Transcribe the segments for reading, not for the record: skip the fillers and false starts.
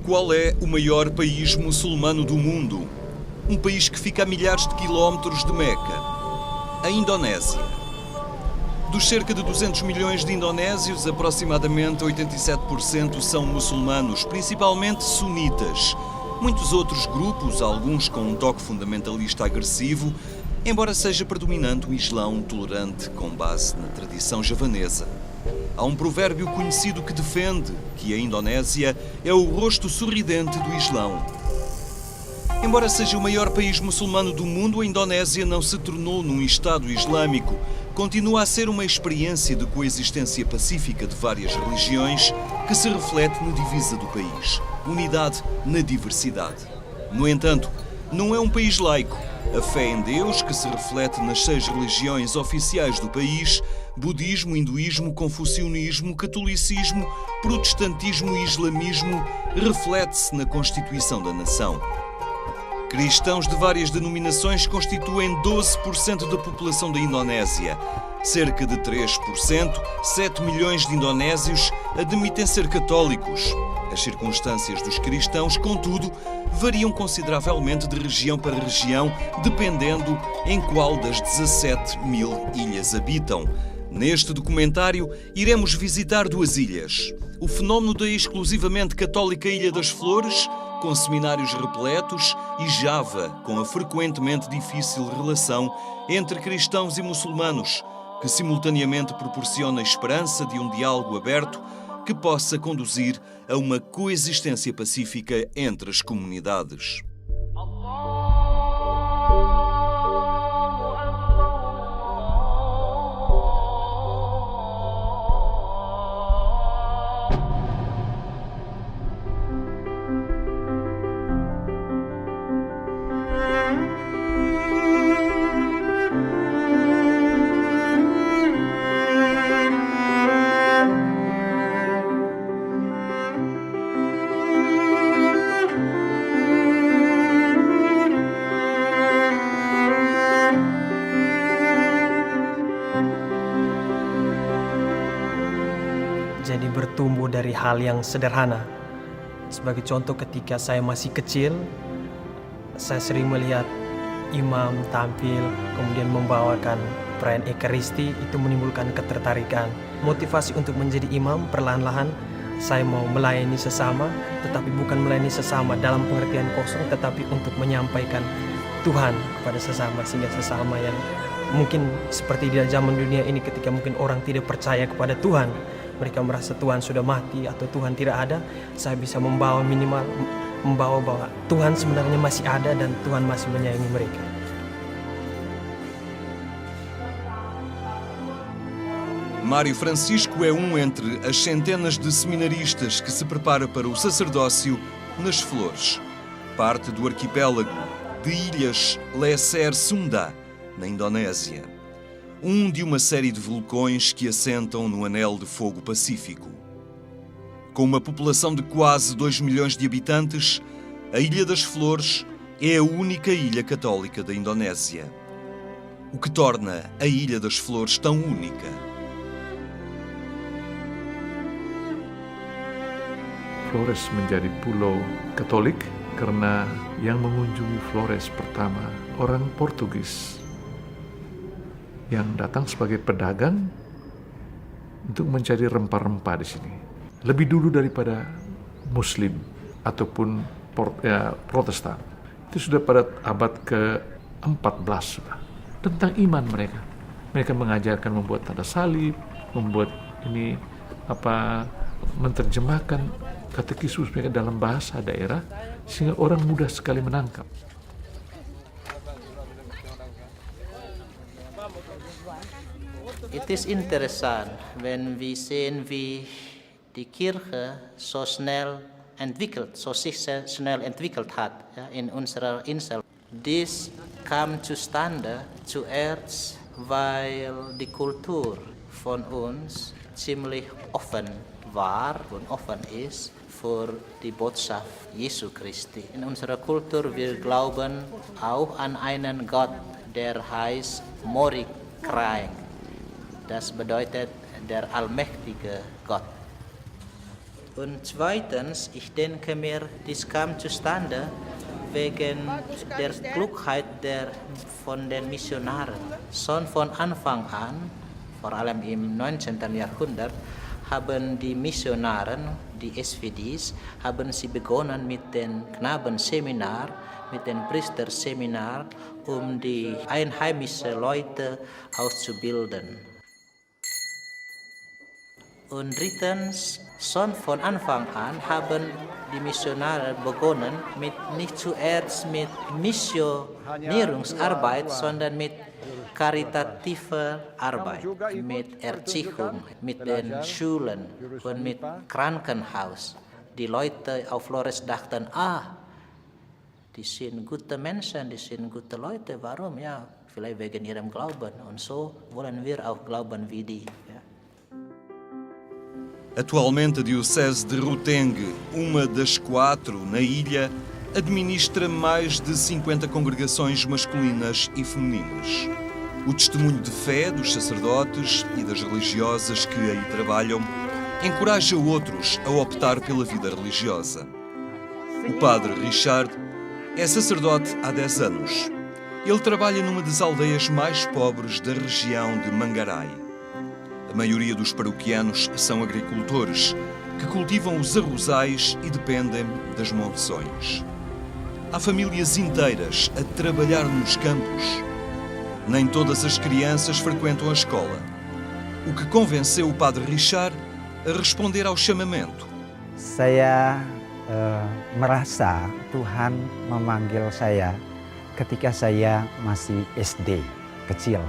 Qual é o maior país muçulmano do mundo? Um país que fica a milhares de quilómetros de Meca. A Indonésia. Dos cerca de 200 milhões de indonésios, aproximadamente 87% são muçulmanos, principalmente sunitas. Muitos outros grupos, alguns com um toque fundamentalista agressivo, embora seja predominante o Islão tolerante com base na tradição javanesa. Há um provérbio conhecido que defende que a Indonésia é o rosto sorridente do Islão. Embora seja o maior país muçulmano do mundo, a Indonésia não se tornou num Estado islâmico. Continua a ser uma experiência de coexistência pacífica de várias religiões que se reflete na divisa do país. Unidade na diversidade. No entanto, não é um país laico. A fé em Deus, que se reflete nas 6 religiões oficiais do país, budismo, hinduísmo, confucionismo, catolicismo, protestantismo e islamismo, reflete-se na Constituição da nação. Cristãos de várias denominações constituem 12% da população da Indonésia. Cerca de 3%, 7 milhões de indonésios, admitem ser católicos. As circunstâncias dos cristãos, contudo, variam consideravelmente de região para região, dependendo em qual das 17 mil ilhas habitam. Neste documentário, iremos visitar 2 ilhas. O fenómeno da exclusivamente católica Ilha das Flores, com seminários repletos, e Java, com a frequentemente difícil relação entre cristãos e muçulmanos, que simultaneamente proporciona a esperança de um diálogo aberto que possa conduzir a uma coexistência pacífica entre as comunidades. Jadi bertumbuh dari hal yang sederhana. Sebagai contoh, ketika saya masih kecil, saya sering melihat imam tampil, kemudian membawakan perayaan Ekaristi, itu menimbulkan ketertarikan. Motivasi untuk menjadi imam, perlahan-lahan saya mau melayani sesama, tetapi bukan melayani sesama dalam pengertian kosong, tetapi untuk menyampaikan Tuhan kepada sesama, sehingga sesama yang mungkin seperti di zaman dunia ini, ketika mungkin orang tidak percaya kepada Tuhan, mereka merasa Tuhan sudah mati atau Tuhan tidak ada, saya bisa membawa bahwa Tuhan sebenarnya masih ada dan Tuhan masih menyayangi mereka. Mário Francisco é entre as centenas de seminaristas que se prepara para o sacerdócio nas Flores, parte do arquipélago de ilhas Lesser Sunda, na Indonésia. De uma série de vulcões que assentam no Anel de Fogo Pacífico. Com uma população de quase 2 milhões de habitantes, a Ilha das Flores é a única ilha católica da Indonésia. O que torna a Ilha das Flores tão única? Flores menjadi pulau Katolik karena yang mengunjungi Flores pertama orang Portugis yang datang sebagai pedagang untuk mencari rempah-rempah di sini. Lebih dulu daripada Muslim ataupun Protestan. Itu sudah pada abad ke-14 sudah. Tentang iman mereka. Mereka mengajarkan membuat tanda salib, membuat menerjemahkan katekismus mereka dalam bahasa daerah sehingga orang mudah sekali menangkap. It is interessant when we sehen wie die Kirche so schnell entwickelt hat, ja, in unserer Insel. This come to Stande zuerst, weil die Kultur von uns ziemlich offen war und offen ist für die Botschaft Jesu Christi. In unserer Kultur wir glauben auch an einen Gott, der heißt Morik Das bedeutet der allmächtige Gott. Und zweitens, ich denke mir, dies kam zustande wegen der Klugheit von den Missionaren. Schon von Anfang an, vor allem im 19. Jahrhundert, haben die Missionaren, die SVDs, haben sie begonnen mit dem Knabenseminar, mit dem Priesterseminar, um die einheimischen Leute auszubilden. Und drittens, schon von Anfang an haben die Missionare begonnen nicht zuerst mit Missionierungsarbeit, sondern mit karitativer Arbeit, mit Erziehung, mit den Schulen und mit Krankenhaus. Die Leute auf Flores dachten, die sind gute Menschen, die sind gute Leute. Warum? Ja, vielleicht wegen ihrem Glauben. Und so wollen wir auch glauben wie die. Ja. Atualmente, a Diocese de Roteng, uma das 4 na ilha, administra mais de 50 congregações masculinas e femininas. O testemunho de fé dos sacerdotes e das religiosas que aí trabalham encoraja outros a optar pela vida religiosa. O padre Richard é sacerdote há 10 anos. Ele trabalha numa das aldeias mais pobres da região de Mangarai. A maioria dos paroquianos são agricultores que cultivam os arrozais e dependem das monções. Há famílias inteiras a trabalhar nos campos. Nem todas as crianças frequentam a escola, o que convenceu o padre Richard a responder ao chamamento. Saya merasa Tuhan memanggil saya ketika saya masih SD, kecil.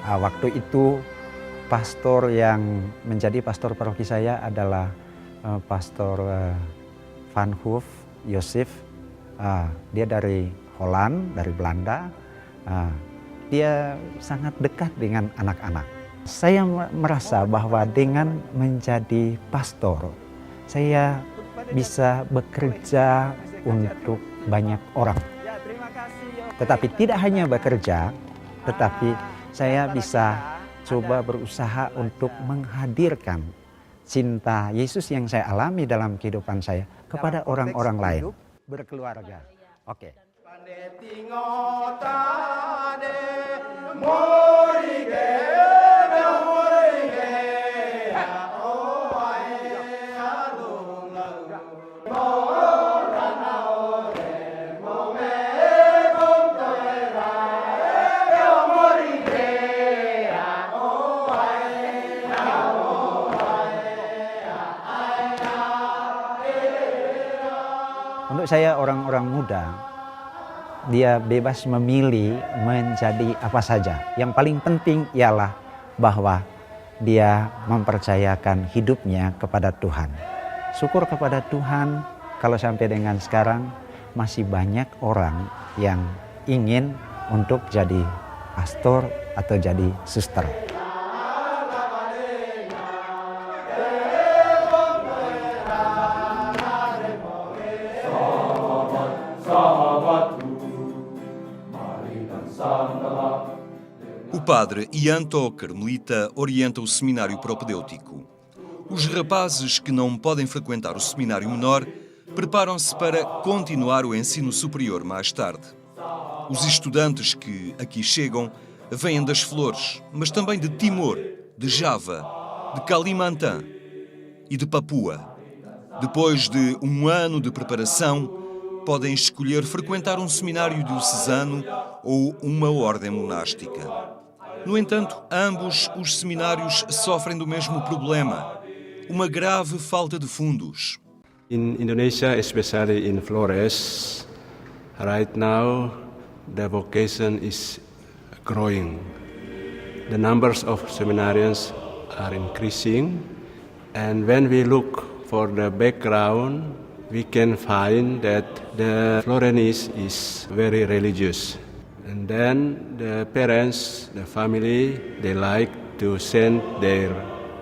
Waktu itu pastor yang menjadi pastor paroki saya adalah Pastor Van Hoof Joseph. Dia dari Holland, dari Belanda. Dia sangat dekat dengan anak-anak. Saya merasa bahwa dengan menjadi pastor, saya bisa bekerja untuk banyak orang. Tetapi tidak hanya bekerja, tetapi saya bisa coba berusaha untuk menghadirkan cinta Yesus yang saya alami dalam kehidupan saya kepada orang-orang lain. Berkeluarga. Oke. Untuk saya orang-orang muda, dia bebas memilih menjadi apa saja. Yang paling penting ialah bahwa dia mempercayakan hidupnya kepada Tuhan. Syukur kepada Tuhan kalau sampai dengan sekarang masih banyak orang yang ingin untuk jadi pastor atau jadi suster. O padre Ian Toker Melita orienta o seminário propedêutico. Os rapazes que não podem frequentar o seminário menor preparam-se para continuar o ensino superior mais tarde. Os estudantes que aqui chegam vêm das Flores, mas também de Timor, de Java, de Kalimantan e de Papua. Depois de um ano de preparação, podem escolher frequentar um seminário diocesano ou uma ordem monástica. No entanto, ambos os seminários sofrem do mesmo problema, uma grave falta de fundos. In Indonesia, especially in Flores, right now the vocation is growing. The numbers of seminarians are increasing, and when we look for the background, we can find that the Florenese is very religious. And then the parents, the family, they like to send their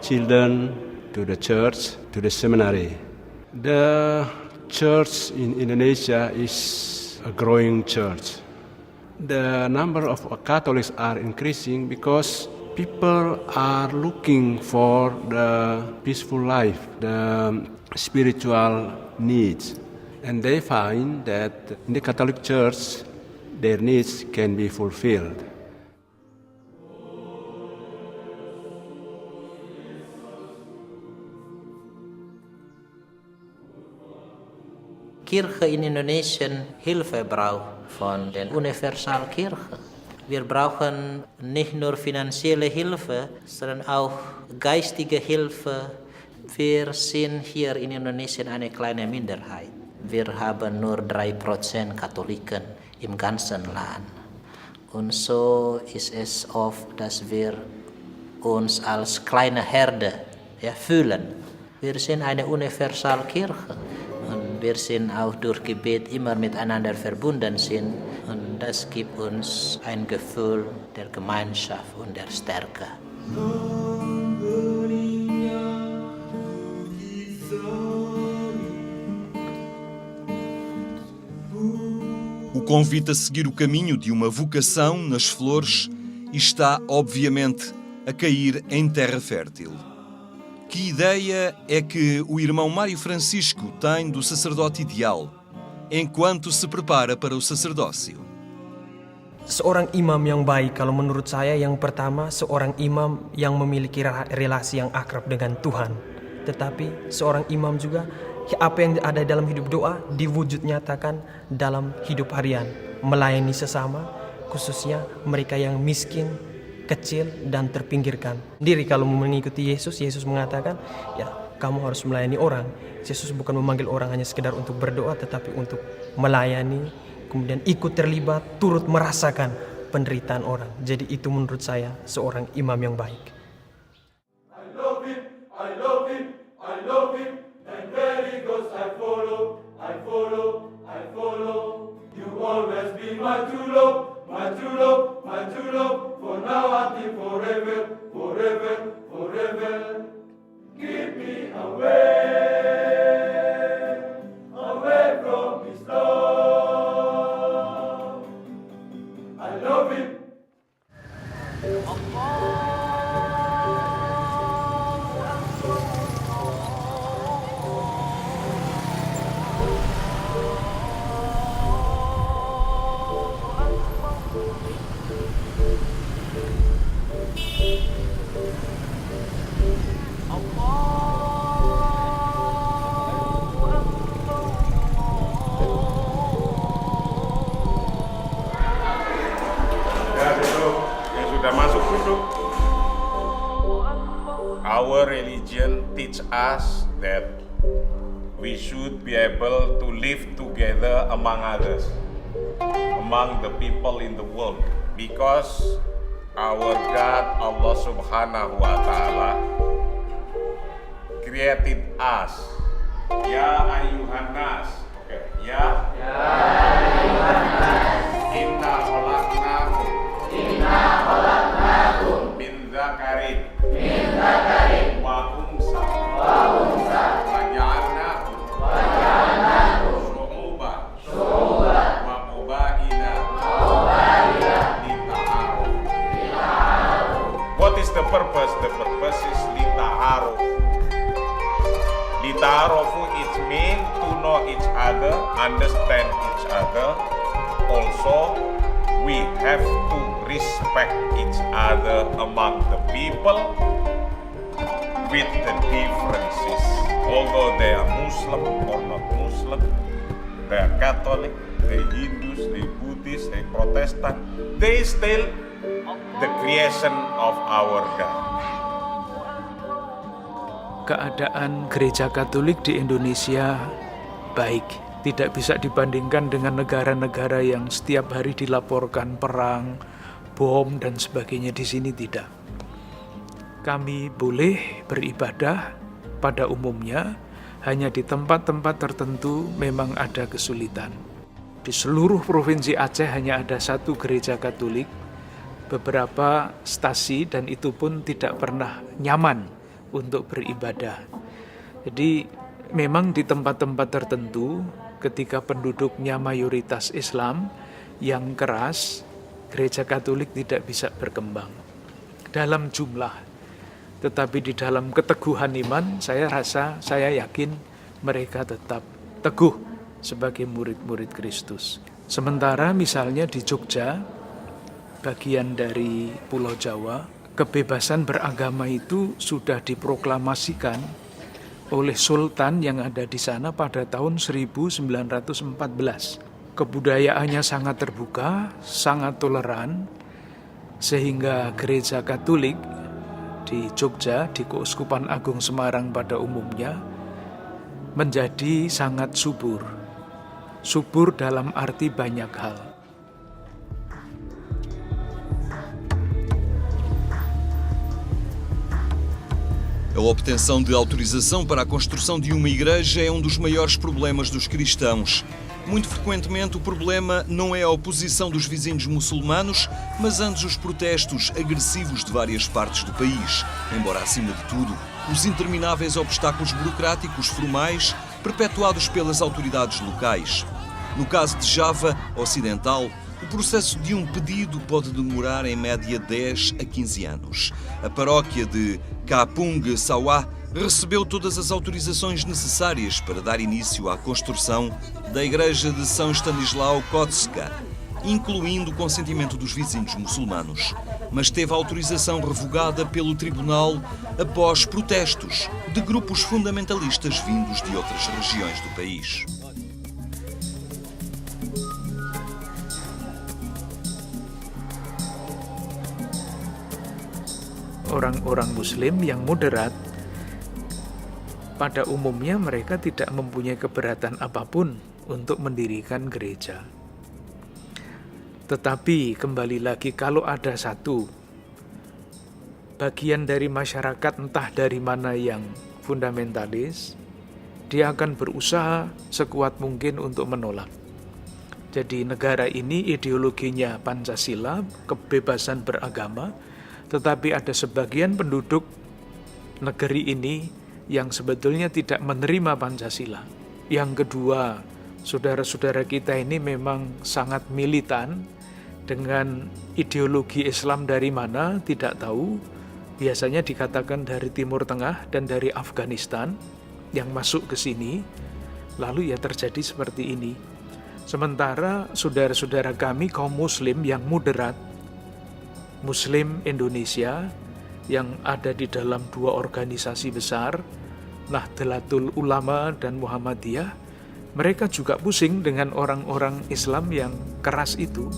children to the church, to the seminary. The church in Indonesia is a growing church. The number of Catholics are increasing because people are looking for the peaceful life, the spiritual needs, and they find that in the Catholic Church their needs can be fulfilled. Kirche in Indonesien Hilfe braucht von den Universalkirche. Wir brauchen nicht nur finanzielle Hilfe, sondern auch geistige Hilfe. Wir sind hier in Indonesien eine kleine Minderheit. Wir haben nur 3% Katholiken im ganzen Land. Und so ist es oft, dass wir uns als kleine Herde fühlen. Wir sind eine Universalkirche. Und wir sind auch durch Gebet immer miteinander verbunden sind. Und das gibt uns ein Gefühl der Gemeinschaft und der Stärke. O convite a seguir o caminho de uma vocação nas flores está, obviamente, a cair em terra fértil. Que ideia é que o irmão Mário Francisco tem do sacerdote ideal, enquanto se prepara para o sacerdócio? Seorang imam yang baik, kalau menurut saya, yang pertama seorang imam yang memiliki relasi yang akrab dengan Tuhan. Tetapi seorang imam juga, apa yang ada dalam hidup doa diwujud nyatakan dalam hidup harian, melayani sesama, khususnya mereka yang miskin, kecil dan terpinggirkan. Diri kalau mengikuti Yesus, Yesus mengatakan, ya kamu harus melayani orang. Yesus bukan memanggil orang hanya sekedar untuk berdoa, tetapi untuk melayani, kemudian ikut terlibat, turut merasakan penderitaan orang. Jadi itu menurut saya seorang imam yang baik. I love him, I love him, I love him, and where he goes I follow, I follow, I follow. You always be my true love, my true love, my true love, for now until forever, forever, forever. Keep me away, away from his love. I love him. Our religion teach us that we should be able to live together among others, among the people in the world, because our God, Allah Subhanahu wa Ta'ala, created us. Ya ayyuhan nas. Okay. Ya ayyuhan nas. Inna khalaqnakum min dzakarin wa unsa waja'alnakum syu'uban wa qabaila lita'aruf. What is the purpose? The purpose is lita'aruf. Lita'arufu, it means to know each other, understand each other. Also, we have to respect each other among the people with the differences. Although they are Muslim or not Muslim, they are Catholic, they Hindus, they Buddhist, they Protestant, they still the creation of our God. Keadaan gereja Katolik di Indonesia baik. Tidak bisa dibandingkan dengan negara-negara yang setiap hari dilaporkan perang, bom, dan sebagainya. Di sini tidak. Kami boleh beribadah pada umumnya, hanya di tempat-tempat tertentu memang ada kesulitan. Di seluruh provinsi Aceh hanya ada satu gereja Katolik, beberapa stasi, dan itu pun tidak pernah nyaman untuk beribadah. Jadi memang di tempat-tempat tertentu, ketika penduduknya mayoritas Islam yang keras, gereja Katolik tidak bisa berkembang. dalam jumlah. Tetapi di dalam keteguhan iman, saya yakin mereka tetap teguh sebagai murid-murid Kristus. Sementara misalnya di Jogja, bagian dari Pulau Jawa, kebebasan beragama itu sudah diproklamasikan oleh Sultan yang ada di sana pada tahun 1914. Kebudayaannya sangat terbuka, sangat toleran, sehingga Gereja Katolik di Jogja, di Keuskupan Agung Semarang pada umumnya, menjadi sangat subur. Subur dalam arti banyak hal. A obtenção de autorização para a construção de uma igreja é um dos maiores problemas dos cristãos. Muito frequentemente o problema não é a oposição dos vizinhos muçulmanos, mas antes os protestos agressivos de várias partes do país. Embora, acima de tudo, os intermináveis obstáculos burocráticos formais perpetuados pelas autoridades locais. No caso de Java Ocidental, o processo de um pedido pode demorar em média 10 a 15 anos. A paróquia de Kapung Sawah recebeu todas as autorizações necessárias para dar início à construção da igreja de São Stanislau Kotska, incluindo o consentimento dos vizinhos muçulmanos. Mas teve a autorização revogada pelo tribunal após protestos de grupos fundamentalistas vindos de outras regiões do país. Orang-orang Muslim yang moderat, pada umumnya mereka tidak mempunyai keberatan apapun untuk mendirikan gereja. Tetapi kembali lagi, kalau ada satu bagian dari masyarakat entah dari mana yang fundamentalis, dia akan berusaha sekuat mungkin untuk menolak. Jadi negara ini ideologinya Pancasila, kebebasan beragama, tetapi ada sebagian penduduk negeri ini yang sebetulnya tidak menerima Pancasila. Yang kedua, saudara-saudara kita ini memang sangat militan dengan ideologi Islam dari mana, tidak tahu. Biasanya dikatakan dari Timur Tengah dan dari Afghanistan yang masuk ke sini, lalu ya terjadi seperti ini. Sementara saudara-saudara kami kaum Muslim yang moderat, Muslim Indonesia yang ada di dalam dua organisasi besar, Nahdlatul Ulama dan Muhammadiyah, mereka juga pusing dengan orang-orang Islam yang keras itu.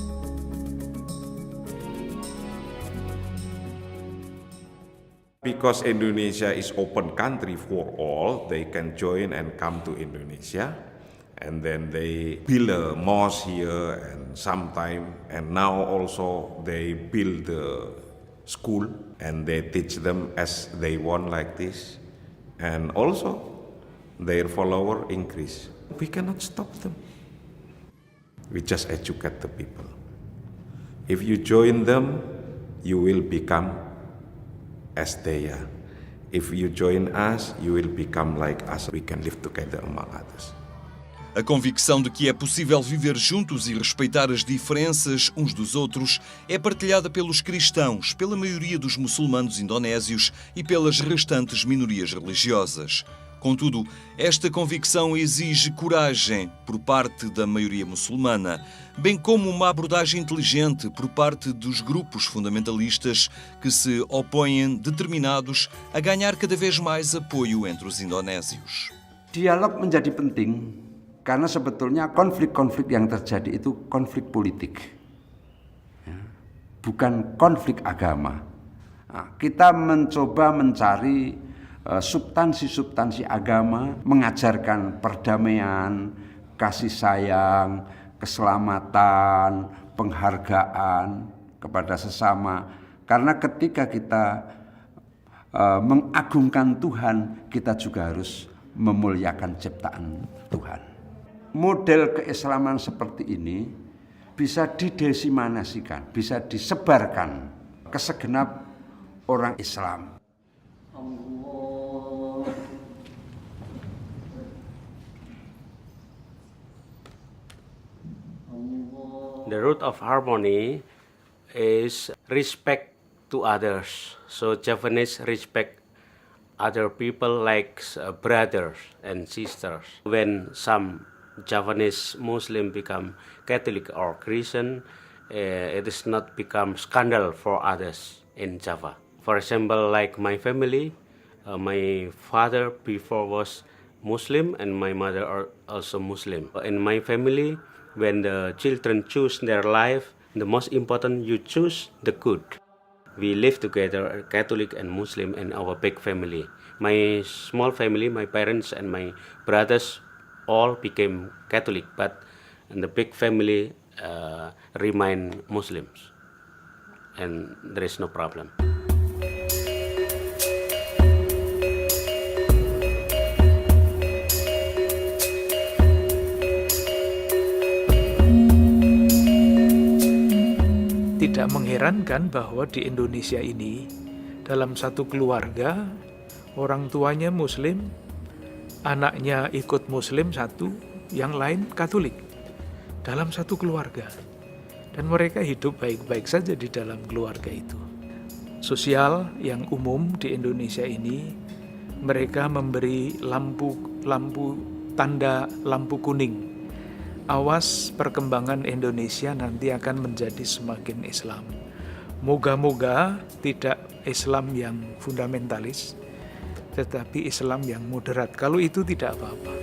Because Indonesia is open country for all, they can join and come to Indonesia. And then they build a mosque here and now also they build the school and they teach them as they want like this. And also their follower increase. We cannot stop them. We just educate the people. If you join them, you will become as they are. If you join us, you will become like us. We can live together among others. A convicção de que é possível viver juntos e respeitar as diferenças uns dos outros é partilhada pelos cristãos, pela maioria dos muçulmanos indonésios e pelas restantes minorias religiosas. Contudo, esta convicção exige coragem por parte da maioria muçulmana, bem como uma abordagem inteligente por parte dos grupos fundamentalistas que se opõem determinados a ganhar cada vez mais apoio entre os indonésios. Dialog menjadi penting karena sebetulnya konflik-konflik yang terjadi itu konflik politik, bukan konflik agama. Nah, kita mencoba mencari substansi-substansi agama, mengajarkan perdamaian, kasih sayang, keselamatan, penghargaan kepada sesama. Karena ketika kita mengagungkan Tuhan, kita juga harus memuliakan ciptaan Tuhan. Model keislaman seperti ini bisa didesiminasikan, bisa disebarkan ke segenap orang Islam. The root of harmony is respect to others. So Javanese respect other people like brothers and sisters. When some Javanese Muslim become Catholic or Christian, it is not become scandal for others in Java. For example, like my family, my father before was Muslim and my mother are also Muslim. In my family, when the children choose their life, the most important you choose the good. We live together, Catholic and Muslim, in our big family. My small family, my parents and my brothers all became Catholic, but in the big family remain Muslims, and there is no problem. Tidak mengherankan bahwa di Indonesia ini, dalam satu keluarga, orang tuanya Muslim, anaknya ikut Muslim satu, yang lain Katolik. Dalam satu keluarga. Dan mereka hidup baik-baik saja di dalam keluarga itu. Sosial yang umum di Indonesia ini, mereka memberi tanda lampu kuning. Awas perkembangan Indonesia nanti akan menjadi semakin Islam. Moga-moga tidak Islam yang fundamentalis, tetapi Islam yang moderat. Kalau itu tidak apa-apa.